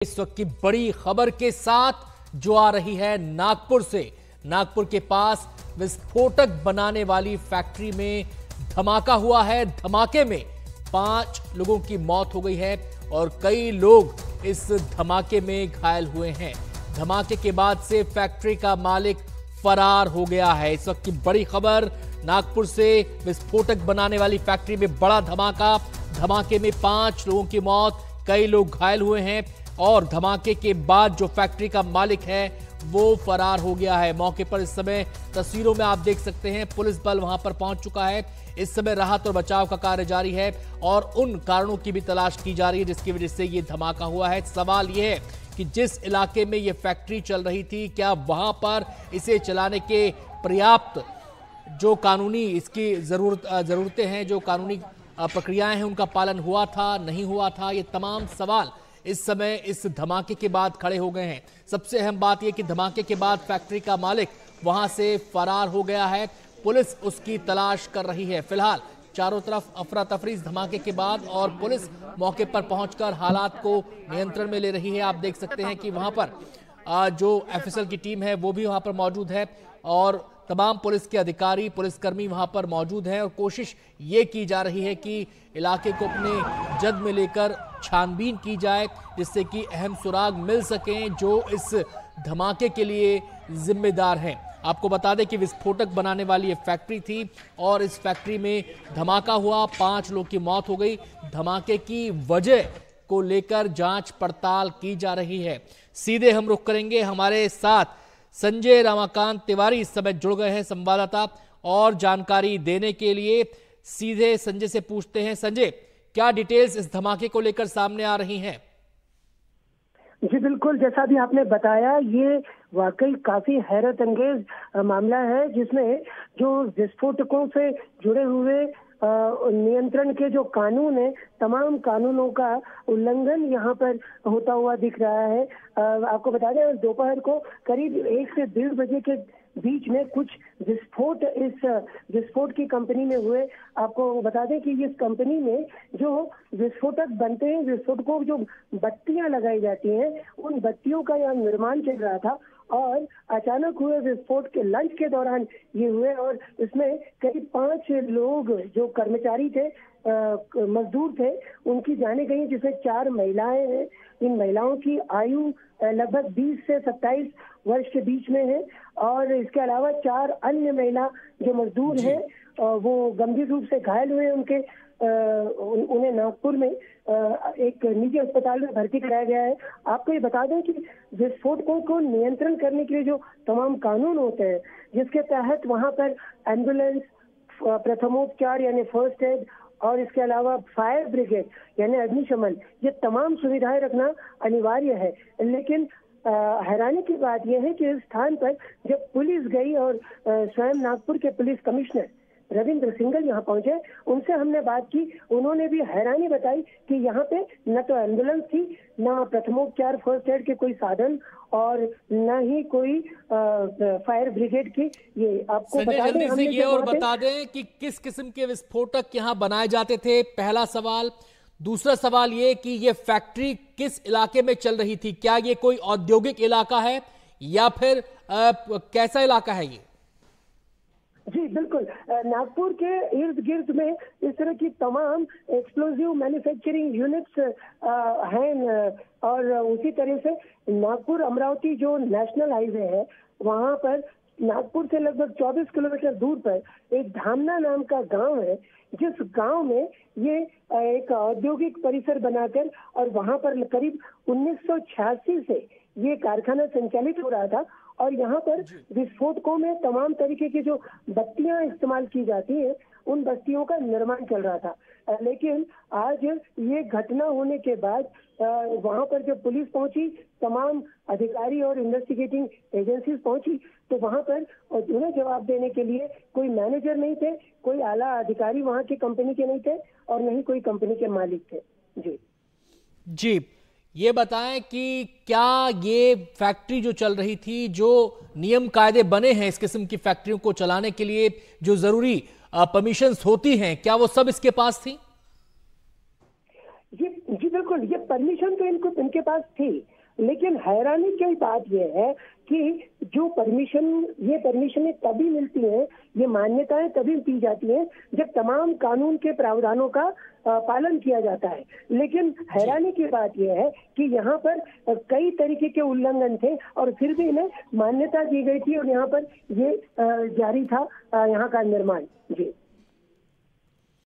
इस वक्त की बड़ी खबर के साथ जो आ रही है नागपुर से। नागपुर के पास विस्फोटक बनाने वाली फैक्ट्री में धमाका हुआ है। धमाके में 5 लोगों की मौत हो गई है और कई लोग इस धमाके में घायल हुए हैं। धमाके के बाद से फैक्ट्री का मालिक फरार हो गया है। इस वक्त की बड़ी खबर नागपुर से। विस्फोटक बनाने वाली फैक्ट्री में बड़ा धमाका। धमाके में 5 लोगों की मौत, कई लोग घायल हुए हैं और धमाके के बाद जो फैक्ट्री का मालिक है वो फरार हो गया है। मौके पर इस समय तस्वीरों में आप देख सकते हैं पुलिस बल वहां पर पहुंच चुका है। इस समय राहत और बचाव का कार्य जारी है और उन कारणों की भी तलाश की जा रही है जिसकी वजह से ये धमाका हुआ है। सवाल यह है कि जिस इलाके में ये फैक्ट्री चल रही थी, क्या वहां पर इसे चलाने के पर्याप्त जो कानूनी इसकी जरूरतें हैं, जो कानूनी प्रक्रियाएं हैं, उनका पालन हुआ था, नहीं हुआ था? ये तमाम सवाल इस समय इस धमाके के बाद खड़े हो गए हैं। सबसे अहम बात यह कि धमाके के बाद फैक्ट्री का मालिक वहां से फरार हो गया है। पुलिस उसकी तलाश कर रही है। फिलहाल चारों तरफ अफरा तफरी इस धमाके के बाद और पुलिस मौके पर पहुंचकर हालात को नियंत्रण में ले रही है। आप देख सकते हैं कि वहां पर जो एफएसएल की टीम है वो भी वहां पर मौजूद है और तमाम पुलिस के अधिकारी, पुलिसकर्मी वहां पर मौजूद हैं और कोशिश ये की जा रही है कि इलाके को अपने जद में लेकर छानबीन की जाए जिससे कि अहम सुराग मिल सकें जो इस धमाके के लिए जिम्मेदार हैं। आपको बता दें कि विस्फोटक बनाने वाली एक फैक्ट्री थी और इस फैक्ट्री में धमाका हुआ, 5 लोग की मौत हो गई। धमाके की वजह को लेकर जांच पड़ताल की जा रही है। सीधे हम रुख करेंगे, हमारे साथ संजय रमाकांत तिवारी इस समय जुड़ गए हैं संवाददाता और जानकारी देने के लिए। सीधे संजय से पूछते हैं। संजय, क्या डिटेल्स इस धमाके को लेकर सामने आ रही हैं? जी बिल्कुल, जैसा भी आपने बताया, ये वाकई काफी हैरत अंगेज मामला है जिसमें जो विस्फोटकों से जुड़े हुए नियंत्रण के जो कानून है, तमाम कानूनों का उल्लंघन यहाँ पर होता हुआ दिख रहा है। आपको बता दें दोपहर को करीब 1 से 1:30 बजे के बीच में कुछ विस्फोट इस विस्फोट की कंपनी में हुए। आपको बता दें कि इस कंपनी में जो विस्फोटक बनते हैं, विस्फोटकों को जो बत्तियां लगाई जाती हैं, उन बत्तियों का यहाँ निर्माण चल रहा था और अचानक हुए विस्फोट के लंच के दौरान ये हुए और इसमें करीब 5 लोग जो कर्मचारी थे, मजदूर थे, उनकी जाने गई, जिसमें 4 महिलाएं हैं। इन महिलाओं की आयु लगभग 20 से 27 वर्ष के बीच में है और इसके अलावा 4 अन्य महिला जो मजदूर हैं वो गंभीर रूप से घायल हुए। उन्हें नागपुर में एक निजी अस्पताल में भर्ती कराया गया है। आपको ये बता दें कि विस्फोटकों को नियंत्रण करने के लिए जो तमाम कानून होते हैं, जिसके तहत वहां पर एम्बुलेंस, प्रथमोपचार यानी फर्स्ट एड और इसके अलावा फायर ब्रिगेड यानी अग्निशमन, ये तमाम सुविधाएं रखना अनिवार्य है। लेकिन हैरानी की बात यह है कि इस स्थान पर जब पुलिस गई और स्वयं नागपुर के पुलिस कमिश्नर रविंद्र सिंघल यहाँ पहुंचे, उनसे हमने बात की। उन्होंने भी हैरानी बताई कि यहाँ पे न तो एम्बुलेंस थी, न प्रथमोपचार फर्स्ट एड के कोई साधन और न ही कोई फायर ब्रिगेड की। ये आपको बता दें, से ये और बता दें कि किस किस्म के विस्फोटक यहाँ बनाए जाते थे, पहला सवाल। दूसरा सवाल ये कि ये फैक्ट्री किस इलाके में चल रही थी? क्या ये कोई औद्योगिक इलाका है या फिर कैसा इलाका है ये? जी बिल्कुल, नागपुर के इर्द गिर्द में इस तरह की तमाम एक्सप्लोजिव मैन्युफैक्चरिंग यूनिट्स हैं और उसी तरह से नागपुर अमरावती जो नेशनल हाईवे है, वहां पर नागपुर से लगभग 24 किलोमीटर दूर पर एक धामना नाम का गांव है, जिस गांव में ये एक औद्योगिक परिसर बनाकर और वहां पर करीब 1986 से ये कारखाना संचालित हो रहा था और यहाँ पर विस्फोटकों में तमाम तरीके की जो बत्तियां इस्तेमाल की जाती हैं, उन बत्तियों का निर्माण चल रहा था। लेकिन आज ये घटना होने के बाद वहां पर जब पुलिस पहुंची, तमाम अधिकारी और इन्वेस्टिगेटिंग एजेंसीज पहुंची, तो वहां पर उन्हें जवाब देने के लिए कोई मैनेजर नहीं थे, कोई आला अधिकारी वहां की कंपनी के नहीं थे और नहीं कोई कंपनी के मालिक थे। जी, ये बताएं कि क्या ये फैक्ट्री जो चल रही थी, जो नियम कायदे बने हैं इस किस्म की फैक्ट्रियों को चलाने के लिए, जो जरूरी परमिशंस होती हैं, क्या वो सब इसके पास थी? जी बिल्कुल, बिल्कुल, ये परमिशन तो इनके पास थी, लेकिन हैरानी की बात यह है कि जो ये परमिशनें तभी मिलती हैं, ये मान्यताएं तभी दी जाती हैं जब तमाम कानून के प्रावधानों का पालन किया जाता है। लेकिन हैरानी की बात यह है कि यहाँ पर कई तरीके के उल्लंघन थे और फिर भी इन्हें मान्यता दी गई थी और यहाँ पर ये जारी था यहाँ का निर्माण। जी।